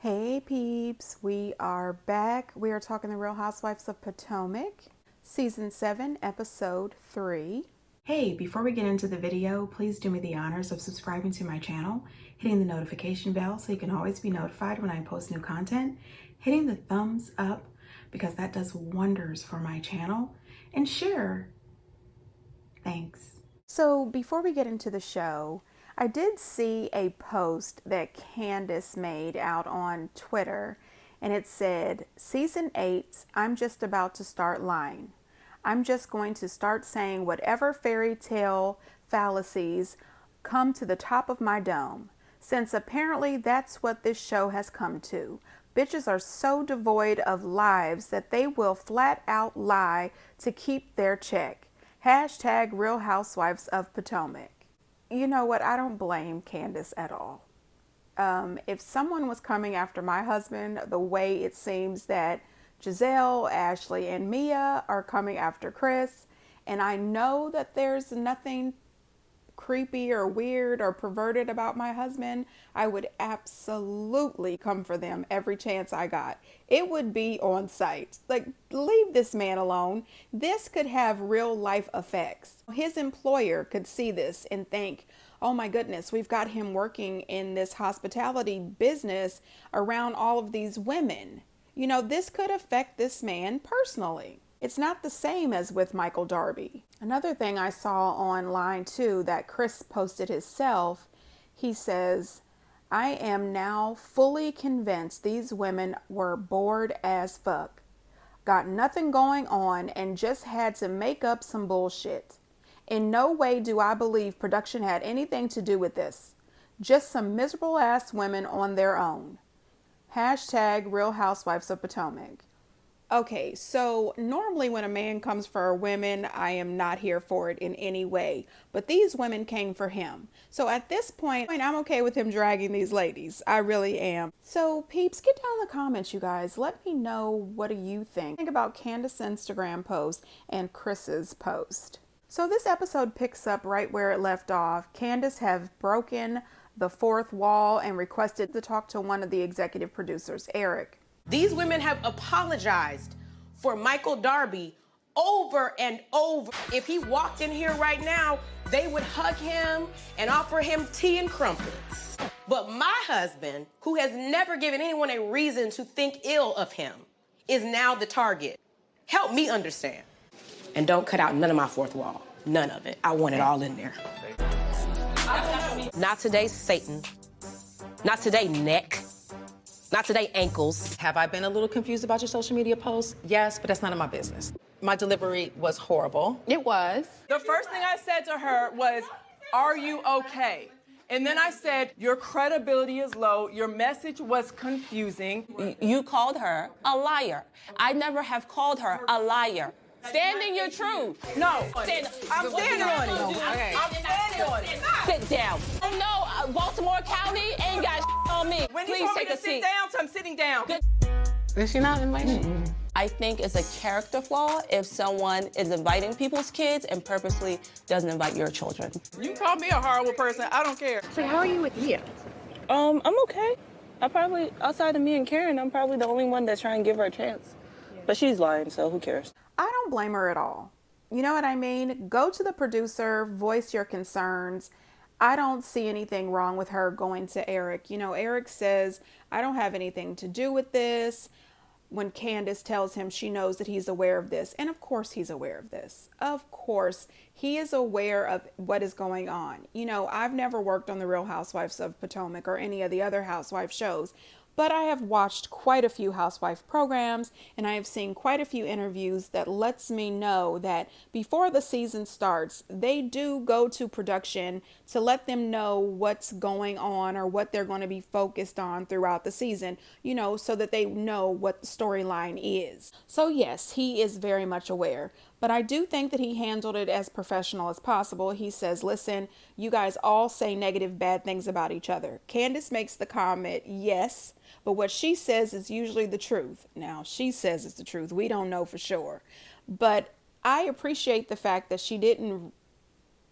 Hey peeps, we are back. We are talking The Real Housewives of Potomac, Season 7, Episode 3. Hey, before we get into the video, please do me the honors of subscribing to my channel, hitting the notification bell so you can always be notified when I post new content, hitting the thumbs up because that does wonders for my channel, and share. Thanks. So before we get into the show, I did see a post that Candace made out on Twitter, and it said, Season 8, I'm just about to start lying. I'm just going to start saying whatever fairy tale fallacies come to the top of my dome, since apparently that's what this show has come to. Bitches are so devoid of lives that they will flat out lie to keep their check. Hashtag Real Housewives of Potomac. You know what? I don't blame Candace at all. If someone was coming after my husband the way it seems that Giselle, Ashley, and Mia are coming after Chris, and I know that there's nothing creepy or weird or perverted about my husband, I would absolutely come for them every chance I got. It would be on sight. Like, leave this man alone. This could have real life effects. His employer could see this and think, oh my goodness, we've got him working in this hospitality business around all of these women. You know, this could affect this man personally. It's not the same as with Michael Darby. Another thing I saw online too that Chris posted himself, he says, I am now fully convinced these women were bored as fuck. Got nothing going on and just had to make up some bullshit. In no way do I believe production had anything to do with this. Just some miserable ass women on their own. Hashtag Real Housewives of Potomac. Okay, so normally when a man comes for women, I am not here for it in any way. But these women came for him. So at this point, I'm okay with him dragging these ladies. I really am. So peeps, get down in the comments, you guys. Let me know, what do you think about Candace's Instagram post and Chris's post. So this episode picks up right where it left off. Candace have broken the fourth wall and requested to talk to one of the executive producers, Eric. These women have apologized for Michael Darby over and over. If he walked in here right now, they would hug him and offer him tea and crumpets. But my husband, who has never given anyone a reason to think ill of him, is now the target. Help me understand. And don't cut out none of my fourth wall. None of it. I want it all in there. Not today, Satan. Not today, neck. Not today, ankles. Have I been a little confused about your social media posts? Yes, but that's none of my business. My delivery was horrible. It was. The first thing I said to her was, are you okay? And then I said, your credibility is low. Your message was confusing. You called her a liar. I never have called her a liar. Stand in your truth. No, I'm standing on it. Okay. I'm standing on it. Sit down. No, Baltimore County ain't got on me. When you Please told me take to a sit seat. down, so I'm sitting down. Is she not inviting? I think it's a character flaw if someone is inviting people's kids and purposely doesn't invite your children. You call me a horrible person. I don't care. So how are you with Mia? I'm okay. Outside of me and Karen, I'm probably the only one that's trying to give her a chance. But she's lying, so who cares? I don't blame her at all. You know what I mean? Go to the producer, voice your concerns. I don't see anything wrong with her going to Eric. You know, Eric says, I don't have anything to do with this. When Candace tells him she knows that he's aware of this. And of course he's aware of this. Of course he is aware of what is going on. You know, I've never worked on The Real Housewives of Potomac or any of the other housewife shows. But I have watched quite a few housewife programs and I have seen quite a few interviews that lets me know that before the season starts, they do go to production to let them know what's going on or what they're going to be focused on throughout the season, you know, so that they know what the storyline is. So yes, he is very much aware. But I do think that he handled it as professional as possible. He says, listen, you guys all say negative, bad things about each other. Candace makes the comment, yes, but what she says is usually the truth. Now, she says it's the truth. We don't know for sure. But I appreciate the fact that she didn't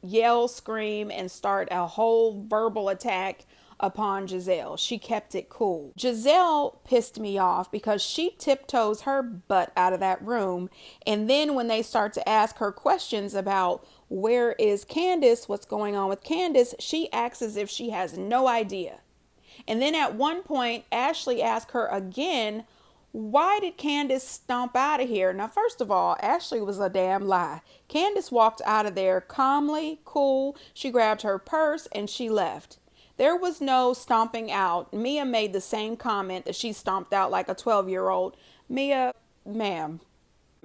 yell, scream, and start a whole verbal attack upon Giselle. She kept it cool. Giselle pissed me off because she tiptoes her butt out of that room. And then when they start to ask her questions about where is Candace, what's going on with Candace, she acts as if she has no idea. And then at one point, Ashley asked her again, why did Candace stomp out of here? Now, first of all, Ashley was a damn lie. Candace walked out of there calmly, cool. She grabbed her purse and she left. There was no stomping out. Mia made the same comment that she stomped out like a 12-year-old. Mia, ma'am,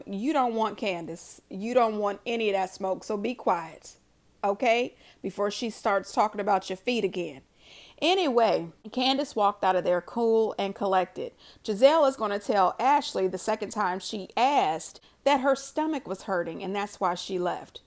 you don't want Candace. You don't want any of that smoke, so be quiet, okay? Before she starts talking about your feet again. Anyway, Candace walked out of there cool and collected. Giselle is going to tell Ashley the second time she asked that her stomach was hurting and that's why she left.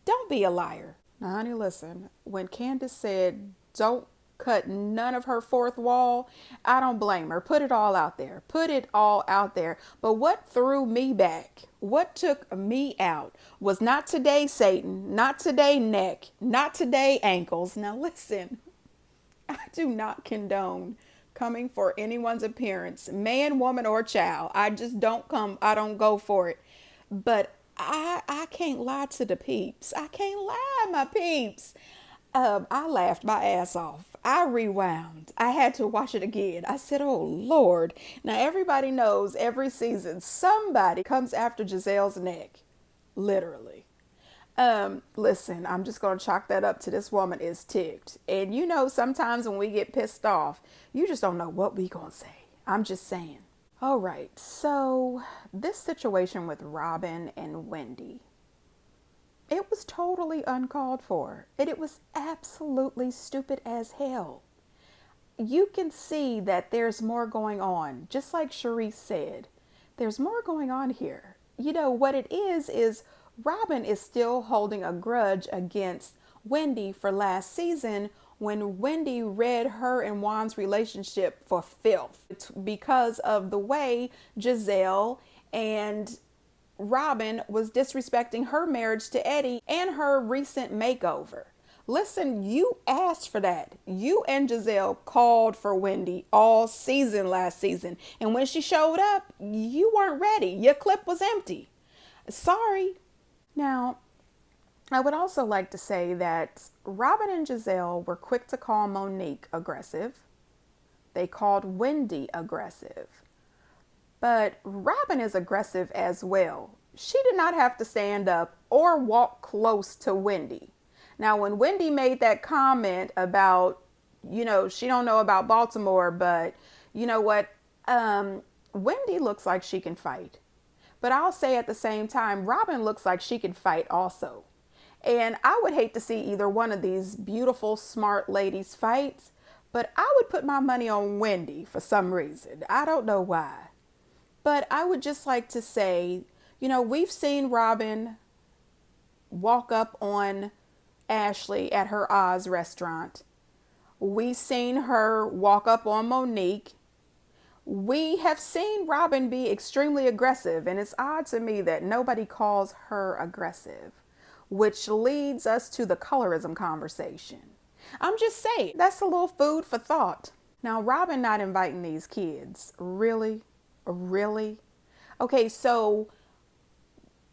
Don't be a liar. Now, honey, listen, when Candace said don't cut none of her fourth wall, I don't blame her. Put it all out there. Put it all out there. But what threw me back, what took me out was not today, Satan, not today, neck, not today, ankles. Now, listen. I do not condone coming for anyone's appearance, man, woman, or child. I just don't come. I don't go for it. But I can't lie to the peeps. I can't lie, my peeps. I laughed my ass off. I rewound. I had to watch it again. I said, oh, Lord. Now, everybody knows every season somebody comes after Giselle's neck. Literally. Listen, I'm just going to chalk that up to this woman is ticked. And you know, sometimes when we get pissed off, you just don't know what we going to say. I'm just saying. All right. So this situation with Robin and Wendy, it was totally uncalled for. And it was absolutely stupid as hell. You can see that there's more going on. Just like Sharice said, there's more going on here. You know, what it is Robin is still holding a grudge against Wendy for last season when Wendy read her and Juan's relationship for filth. It's because of the way Giselle and Robin was disrespecting her marriage to Eddie and her recent makeover. Listen, you asked for that. You and Giselle called for Wendy all season last season. And when she showed up, you weren't ready. Your clip was empty. Sorry. Now, I would also like to say that Robin and Giselle were quick to call Monique aggressive. They called Wendy aggressive. But Robin is aggressive as well. She did not have to stand up or walk close to Wendy. Now, when Wendy made that comment about, you know, she don't know about Baltimore, but you know what? Wendy looks like she can fight. But I'll say at the same time, Robin looks like she can fight also. And I would hate to see either one of these beautiful, smart ladies fight, but I would put my money on Wendy for some reason. I don't know why. But I would just like to say, you know, we've seen Robin walk up on Ashley at her Oz restaurant. We've seen her walk up on Monique. We have seen Robin be extremely aggressive, and it's odd to me that nobody calls her aggressive, which leads us to the colorism conversation. I'm just saying, that's a little food for thought. Now, Robin not inviting these kids, really? Really? Okay, so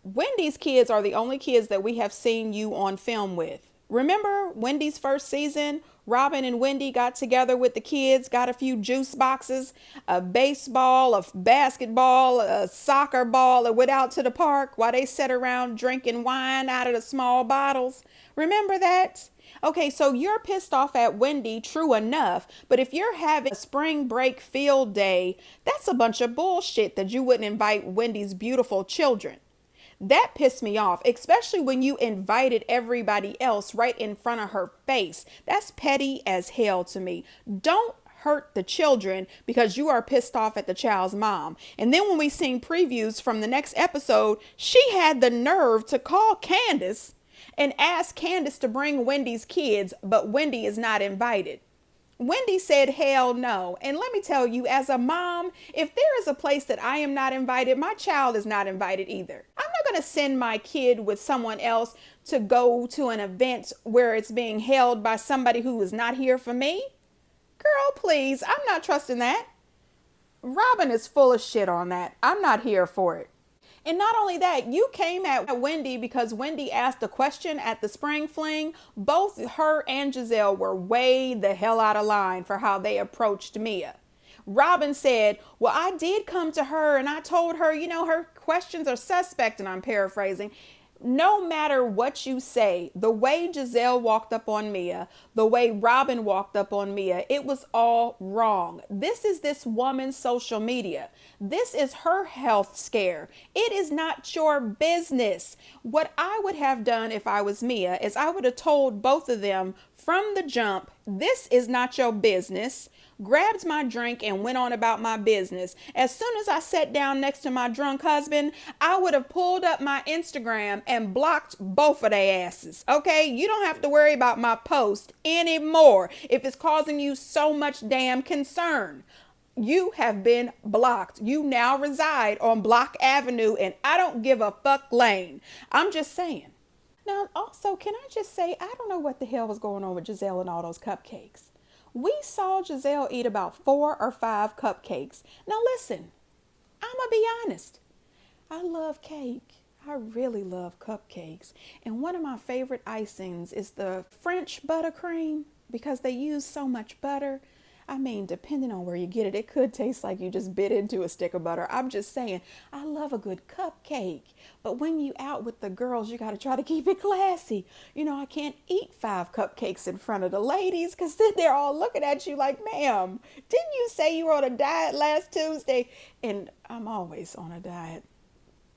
Wendy's kids are the only kids that we have seen you on film with. Remember Wendy's first season? Robin and Wendy got together with the kids, got a few juice boxes, a baseball, a basketball, a soccer ball, and went out to the park while they sat around drinking wine out of the small bottles. Remember that? Okay, so you're pissed off at Wendy, true enough, but if you're having a spring break field day, that's a bunch of bullshit that you wouldn't invite Wendy's beautiful children. That pissed me off, especially when you invited everybody else right in front of her face. That's petty as hell to me. Don't hurt the children because you are pissed off at the child's mom. And then when we seen previews from the next episode, she had the nerve to call Candace and ask Candace to bring Wendy's kids, but Wendy is not invited. Wendy said, hell no. And let me tell you, as a mom, if there is a place that I am not invited, my child is not invited either. I'm not going to send my kid with someone else to go to an event where it's being held by somebody who is not here for me. girl, please. I'm not trusting that. Robin is full of shit on that. I'm not here for it. And not only that, you came at Wendy because Wendy asked a question at the spring fling. Both her and Giselle were way the hell out of line for how they approached Mia. Robin said, well, I did come to her and I told her, her questions are suspect, and I'm paraphrasing. No matter what you say, the way Giselle walked up on Mia, the way Robin walked up on Mia, it was all wrong. This is this woman's social media. This is her health scare. It is not your business. What I would have done if I was Mia is I would have told both of them from the jump, this is not your business. Grabbed my drink and went on about my business. As soon as I sat down next to my drunk husband, I would have pulled up my Instagram and blocked both of their asses. Okay, you don't have to worry about my post anymore if it's causing you so much damn concern. You have been blocked. You now reside on Block Avenue, and I don't give a fuck lane. I'm just saying. Now, also, can I just say, I don't know what the hell was going on with Giselle and all those cupcakes. We saw Giselle eat about 4 or 5 cupcakes. Now listen, I'm going to be honest. I love cake. I really love cupcakes. And one of my favorite icings is the French buttercream because they use so much butter. I mean, depending on where you get it, it could taste like you just bit into a stick of butter. I'm just saying, I love a good cupcake. But when you out with the girls, you got to try to keep it classy. I can't eat 5 cupcakes in front of the ladies because then they're all looking at you like, ma'am, didn't you say you were on a diet last Tuesday? And I'm always on a diet.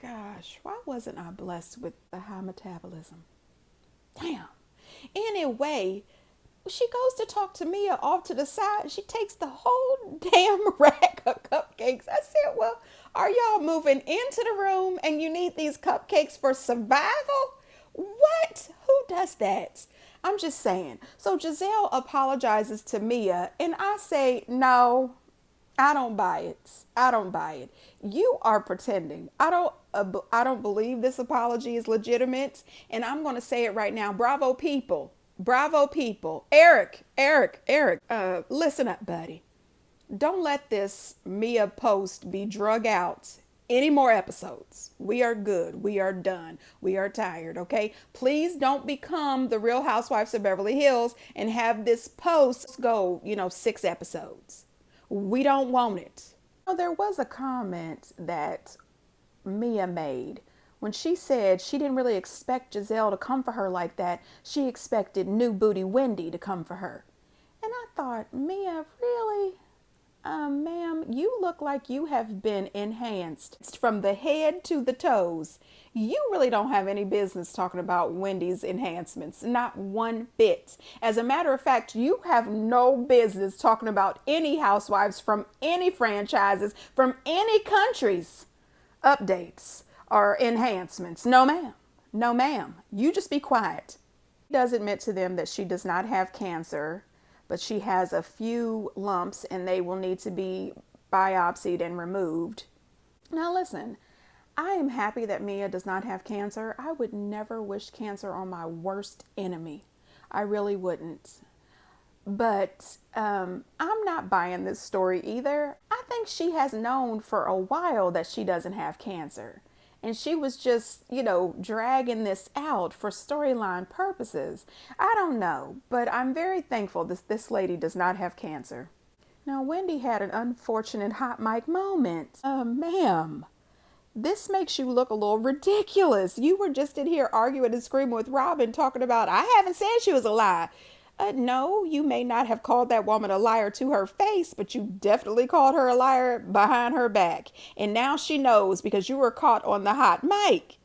Gosh, why wasn't I blessed with the high metabolism? Damn. Anyway, she goes to talk to Mia off to the side. She takes the whole damn rack of cupcakes. I said, well, are y'all moving into the room and you need these cupcakes for survival? What? Who does that? I'm just saying. So Giselle apologizes to Mia and I say, no, I don't buy it. I don't buy it. You are pretending. I don't believe this apology is legitimate. And I'm going to say it right now. Bravo, people. Bravo, people. Eric, listen up, buddy. Don't let this Mia post be drug out any more episodes. We are good. We are done. We are tired, okay? Please don't become the Real Housewives of Beverly Hills and have this post go, 6 episodes. We don't want it. There was a comment that Mia made when she said she didn't really expect Giselle to come for her like that. She expected new booty Wendy to come for her. And I thought, Mia, really? Ma'am, you look like you have been enhanced from the head to the toes. You really don't have any business talking about Wendy's enhancements. Not one bit. As a matter of fact, you have no business talking about any housewives from any franchises, from any countries. Updates or enhancements. No, ma'am. No, ma'am. You just be quiet. She does admit to them that she does not have cancer, but she has a few lumps and they will need to be biopsied and removed. Now listen, I am happy that Mia does not have cancer. I would never wish cancer on my worst enemy. I really wouldn't. But I'm not buying this story either. I think she has known for a while that she doesn't have cancer. And she was just, dragging this out for storyline purposes. I don't know, but I'm very thankful this lady does not have cancer. Now, Wendy had an unfortunate hot mic moment. Ma'am, this makes you look a little ridiculous. You were just in here arguing and screaming with Robin talking about, I haven't said she was a lie. No, you may not have called that woman a liar to her face, but you definitely called her a liar behind her back. And now she knows because you were caught on the hot mic.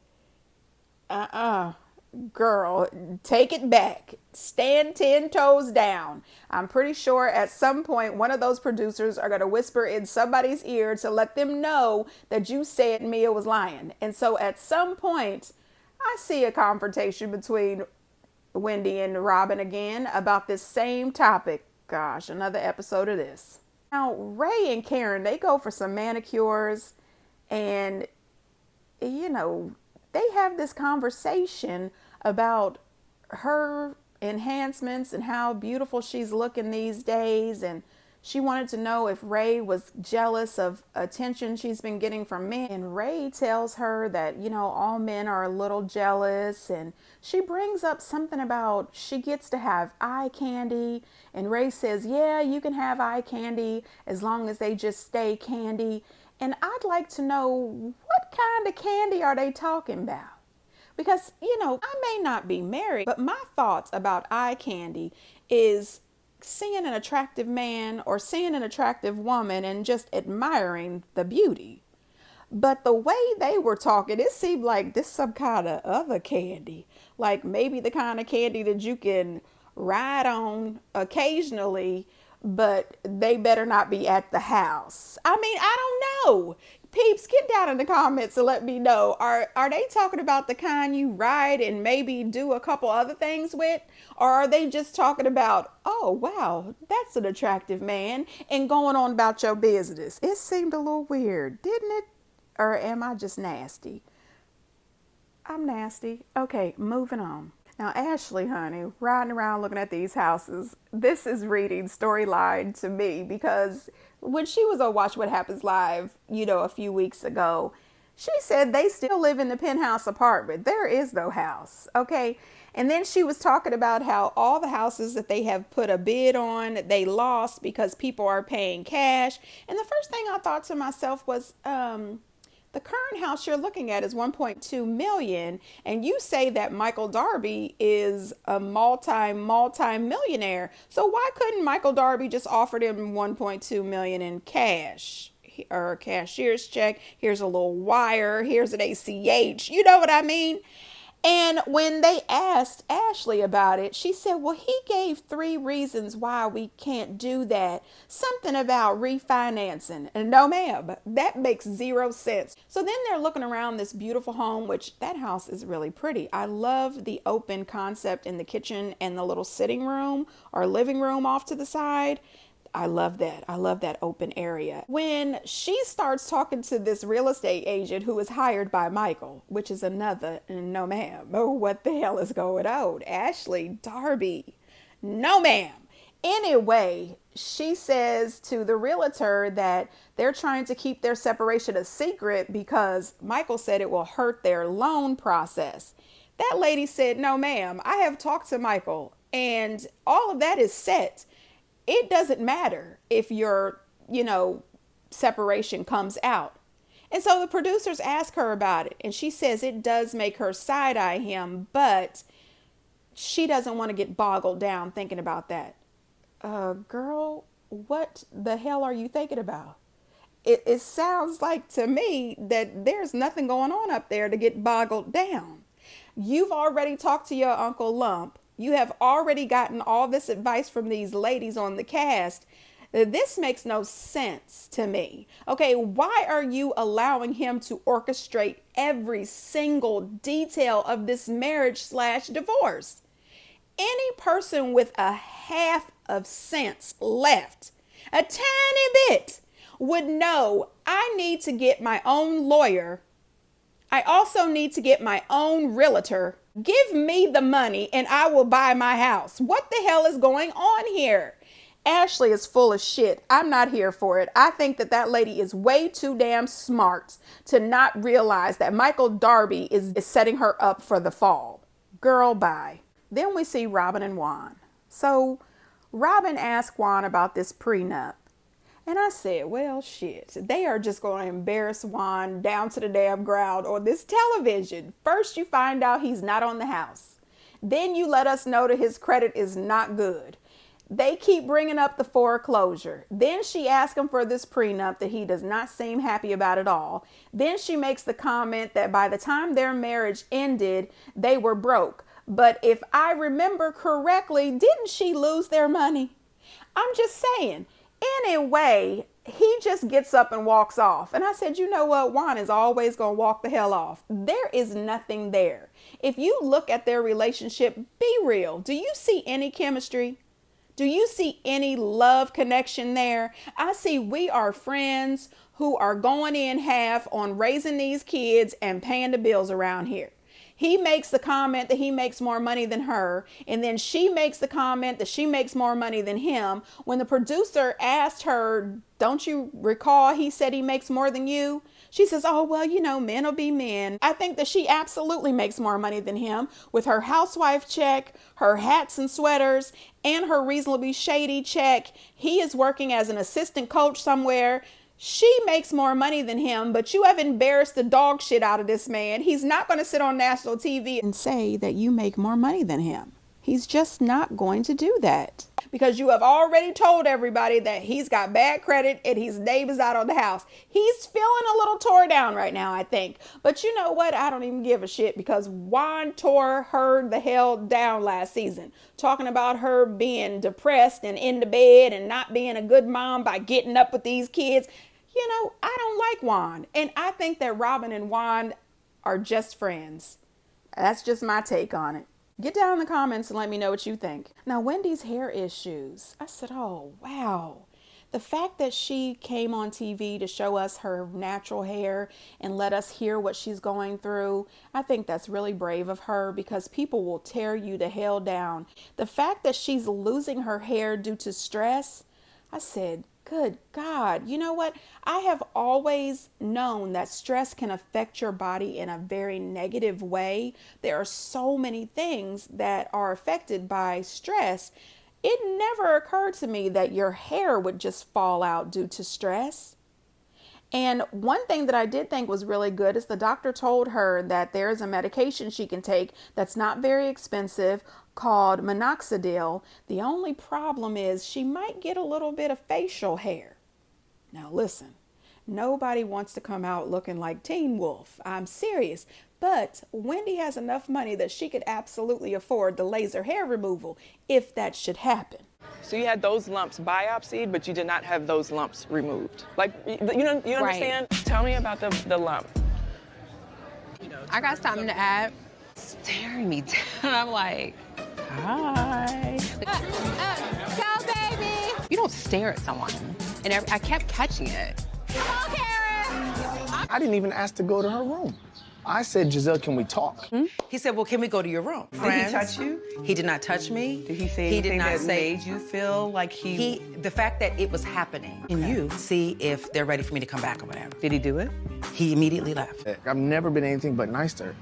Girl, take it back. Stand 10 toes down. I'm pretty sure at some point one of those producers are going to whisper in somebody's ear to let them know that you said Mia was lying. And so at some point, I see a confrontation between Wendy and Robin again about this same topic. Gosh, another episode of this. Now, Ray and Karen, they go for some manicures and, they have this conversation about her enhancements and how beautiful she's looking these days. And She wanted to know if Ray was jealous of attention she's been getting from men. And Ray tells her that, you know, all men are a little jealous. And she brings up something about she gets to have eye candy. And Ray says, yeah, you can have eye candy as long as they just stay candy. And I'd like to know, what kind of candy are they talking about? Because, you know, I may not be married, but my thoughts about eye candy is seeing an attractive man or seeing an attractive woman and just admiring the beauty. But the way they were talking, it seemed like this some kind of other candy, like maybe the kind of candy that you can ride on occasionally, but they better not be at the house. I mean, I don't know. Peeps, get down in the comments and let me know. Are they talking about the kind you ride and maybe do a couple other things with? Or are they just talking about, oh, wow, that's an attractive man, and going on about your business? It seemed a little weird, didn't it? Or am I just nasty? I'm nasty. Okay, moving on. Now, Ashley, honey, riding around looking at these houses, this is reading storyline to me, because when she was on Watch What Happens Live, you know, a few weeks ago, she said they still live in the penthouse apartment. There is no house, okay? And then she was talking about how all the houses that they have put a bid on, they lost because people are paying cash. And the first thing I thought to myself was, the current house you're looking at is 1.2 million, and you say that Michael Darby is a multi-millionaire. So why couldn't Michael Darby just offer them 1.2 million in cash, or a cashier's check? Here's a little wire, here's an ACH, you know what I mean? And when they asked Ashley about it, she said, well, he gave 3 reasons why we can't do that. Something about refinancing. And no, ma'am, that makes 0 sense. So then they're looking around this beautiful home, which that house is really pretty. I love the open concept in the kitchen and the little sitting room or living room off to the side. I love that. I love that open area. When she starts talking to this real estate agent who is hired by Michael, which is another, no ma'am, oh, what the hell is going on? Ashley Darby, no ma'am. Anyway, she says to the realtor that they're trying to keep their separation a secret because Michael said it will hurt their loan process. That lady said, no ma'am, I have talked to Michael and all of that is set. It doesn't matter if your, separation comes out. And so the producers ask her about it. And she says it does make her side-eye him, but she doesn't want to get boggled down thinking about that. Girl, what the hell are you thinking about? It sounds like to me that there's nothing going on up there to get boggled down. You've already talked to your Uncle Lump. You have already gotten all this advice from these ladies on the cast. This makes no sense to me. Okay, why are you allowing him to orchestrate every single detail of this marriage/divorce? Any person with a half of sense left, a tiny bit, would know I need to get my own lawyer. I also need to get my own realtor. Give me the money and I will buy my house. What the hell is going on here? Ashley is full of shit. I'm not here for it. I think that lady is way too damn smart to not realize that Michael Darby is setting her up for the fall. Girl, bye. Then we see Robin and Juan. So Robin asked Juan about this prenup. And I said, well, shit, they are just going to embarrass Juan down to the damn ground on this television. First, you find out he's not on the house. Then you let us know that his credit is not good. They keep bringing up the foreclosure. Then she asks him for this prenup that he does not seem happy about at all. Then she makes the comment that by the time their marriage ended, they were broke. But if I remember correctly, didn't she lose their money? I'm just saying. Anyway, he just gets up and walks off. And I said, you know what? Juan is always going to walk the hell off. There is nothing there. If you look at their relationship, be real. Do you see any chemistry? Do you see any love connection there? I see we are friends who are going in half on raising these kids and paying the bills around here. He makes the comment that he makes more money than her, and then she makes the comment that she makes more money than him. When the producer asked her, don't you recall he said he makes more than you? She says, oh, well, you know, men will be men. I think that she absolutely makes more money than him with her housewife check, her hats and sweaters, and her reasonably shady check. He is working as an assistant coach somewhere. She makes more money than him, but you have embarrassed the dog shit out of this man. He's not going to sit on national TV and say that you make more money than him. He's just not going to do that, because you have already told everybody that he's got bad credit and his name is out on the house. He's feeling a little tore down right now, I think. But you know what? I don't even give a shit, because Juan tore her the hell down last season, talking about her being depressed and in the bed and not being a good mom by getting up with these kids. You know, I don't like Juan. And I think that Robin and Juan are just friends. That's just my take on it. Get down in the comments and let me know what you think. Now, Wendy's hair issues. I said, oh, wow. The fact that she came on TV to show us her natural hair and let us hear what she's going through, I think that's really brave of her, because people will tear you the hell down. The fact that she's losing her hair due to stress, I said, good God. You know what? I have always known that stress can affect your body in a very negative way. There are so many things that are affected by stress. It never occurred to me that your hair would just fall out due to stress. And one thing that I did think was really good is the doctor told her that there is a medication she can take that's not very expensive called minoxidil. The only problem is she might get a little bit of facial hair. Now listen, nobody wants to come out looking like Teen Wolf. I'm serious. But Wendy has enough money that she could absolutely afford the laser hair removal if that should happen. So you had those lumps biopsied, but you did not have those lumps removed. Like, you understand? Tell me about the lump. I got something to add. Staring me down. I'm like, hi. Go, baby. You don't stare at someone. And I kept catching it. Come on, Karen. I didn't even ask to go to her room. I said, Giselle, can we talk? He said, well, can we go to your room? Friends? Did he touch you? He did not touch me. Did he say anything that made you feel like the fact that it was happening. Can you see if they're ready for me to come back or whatever? Did he do it? He immediately left. I've never been anything but nice to her.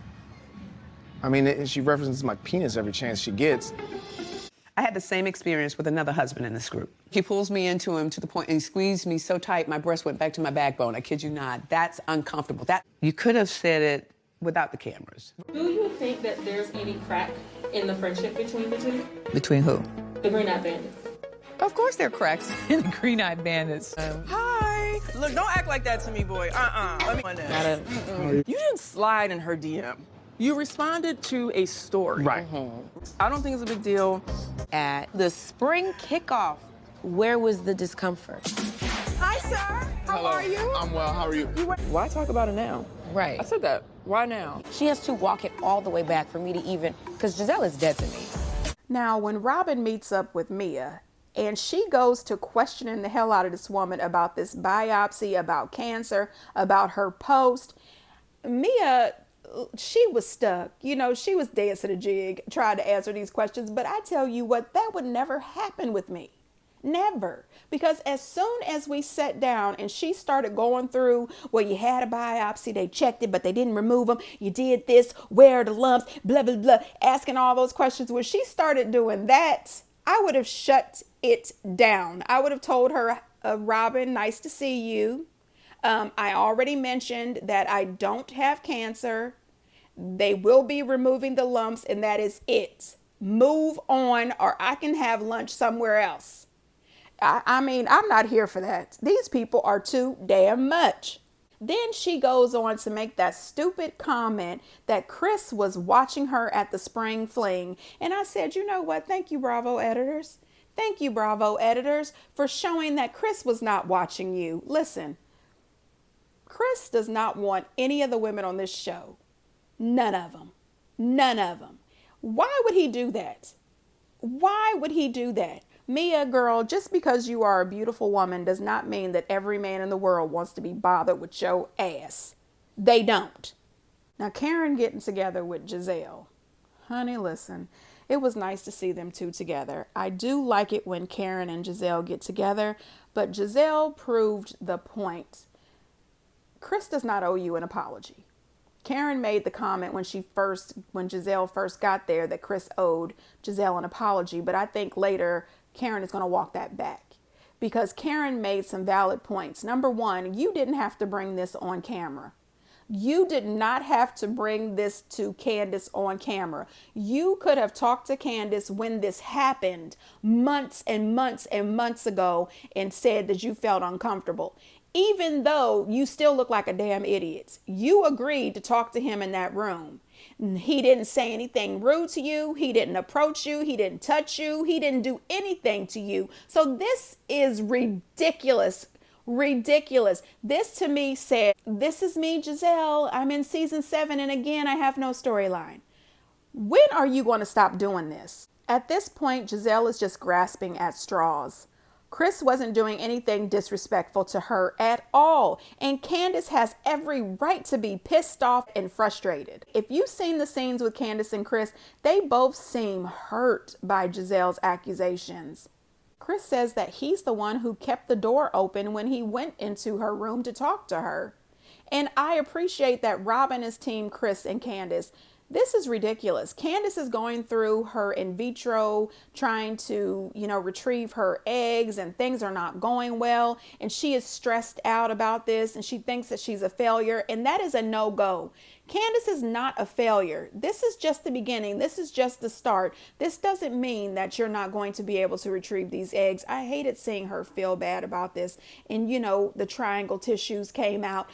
I mean, she references my penis every chance she gets. I had the same experience with another husband in this group. He pulls me into him to the point and he squeezed me so tight my breast went back to my backbone. I kid you not. That's uncomfortable. You could have said it without the cameras. Do you think that there's any crack in the friendship between the two? Between who? The Green Eyed Bandits. Of course there are cracks in the Green Eyed Bandits. Hi. Look, don't act like that to me, boy. Let me. You didn't slide in her DM. You responded to a story. Right. I don't think it's a big deal. At the spring kickoff, where was the discomfort? Hi, sir. How are you? I'm well. How are you? Why talk about it now? Right. I said that. Why now? She has to walk it all the way back for me to even, because Giselle is dead to me. Now, when Robin meets up with Mia and she goes to questioning the hell out of this woman about this biopsy, about cancer, about her post, Mia, she was stuck. You know, she was dancing a jig, trying to answer these questions. But I tell you what, that would never happen with me. Never. Because as soon as we sat down and she started going through, well, you had a biopsy, they checked it, but they didn't remove them. You did this, where are the lumps, blah, blah, blah, asking all those questions. When she started doing that, I would have shut it down. I would have told her, Robin, nice to see you. I already mentioned that I don't have cancer. They will be removing the lumps, and that is it. Move on, or I can have lunch somewhere else. I mean, I'm not here for that. These people are too damn much. Then she goes on to make that stupid comment that Chris was watching her at the spring fling. And I said, you know what? Thank you, Bravo editors. Thank you, Bravo editors, for showing that Chris was not watching you. Listen, Chris does not want any of the women on this show. None of them. None of them. Why would he do that? Why would he do that? Mia, girl, just because you are a beautiful woman does not mean that every man in the world wants to be bothered with your ass. They don't. Now, Karen getting together with Giselle. Honey, listen, it was nice to see them two together. I do like it when Karen and Giselle get together, but Giselle proved the point. Chris does not owe you an apology. Karen made the comment when Giselle first got there that Chris owed Giselle an apology, but I think later Karen is going to walk that back because Karen made some valid points. Number one, you didn't have to bring this on camera. You did not have to bring this to Candace on camera. You could have talked to Candace when this happened months and months and months ago and said that you felt uncomfortable. Even though you still look like a damn idiot, you agreed to talk to him in that room. He didn't say anything rude to you. He didn't approach you. He didn't touch you. He didn't do anything to you. So this is ridiculous. Ridiculous. This to me said, this is me, Giselle. I'm in season 7. And again, I have no storyline. When are you going to stop doing this? At this point, Giselle is just grasping at straws. Chris wasn't doing anything disrespectful to her at all. And Candace has every right to be pissed off and frustrated. If you've seen the scenes with Candace and Chris, they both seem hurt by Giselle's accusations. Chris says that he's the one who kept the door open when he went into her room to talk to her. And I appreciate that Robin is team Chris and Candace. This is ridiculous. Candace is going through her in vitro, trying to, retrieve her eggs, and things are not going well. And she is stressed out about this, and she thinks that she's a failure. And that is a no-go. Candace is not a failure. This is just the beginning. This is just the start. This doesn't mean that you're not going to be able to retrieve these eggs. I hated seeing her feel bad about this. And, the triangle tissues came out,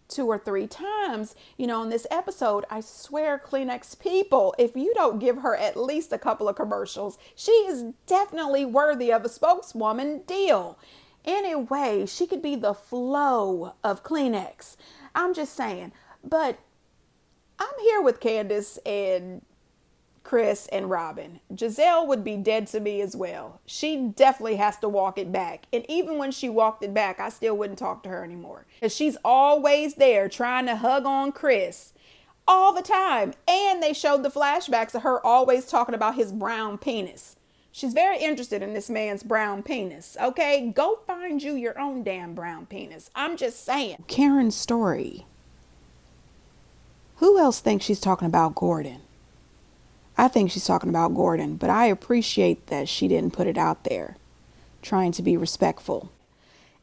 2 or 3 times, in this episode. I swear, Kleenex people, if you don't give her at least a couple of commercials, she is definitely worthy of a spokeswoman deal. Anyway, she could be the flow of Kleenex. I'm just saying. But I'm here with Candace and Chris and Robin. Giselle would be dead to me as well. She definitely has to walk it back. And even when she walked it back, I still wouldn't talk to her anymore. Because she's always there trying to hug on Chris all the time. And they showed the flashbacks of her always talking about his brown penis. She's very interested in this man's brown penis. Okay, go find you your own damn brown penis. I'm just saying. Karen's story. Who else thinks she's talking about Gordon? I think she's talking about Gordon, but I appreciate that she didn't put it out there, trying to be respectful.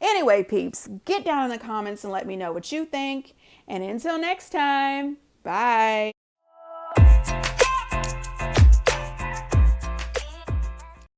Anyway, peeps, get down in the comments and let me know what you think. And until next time, bye.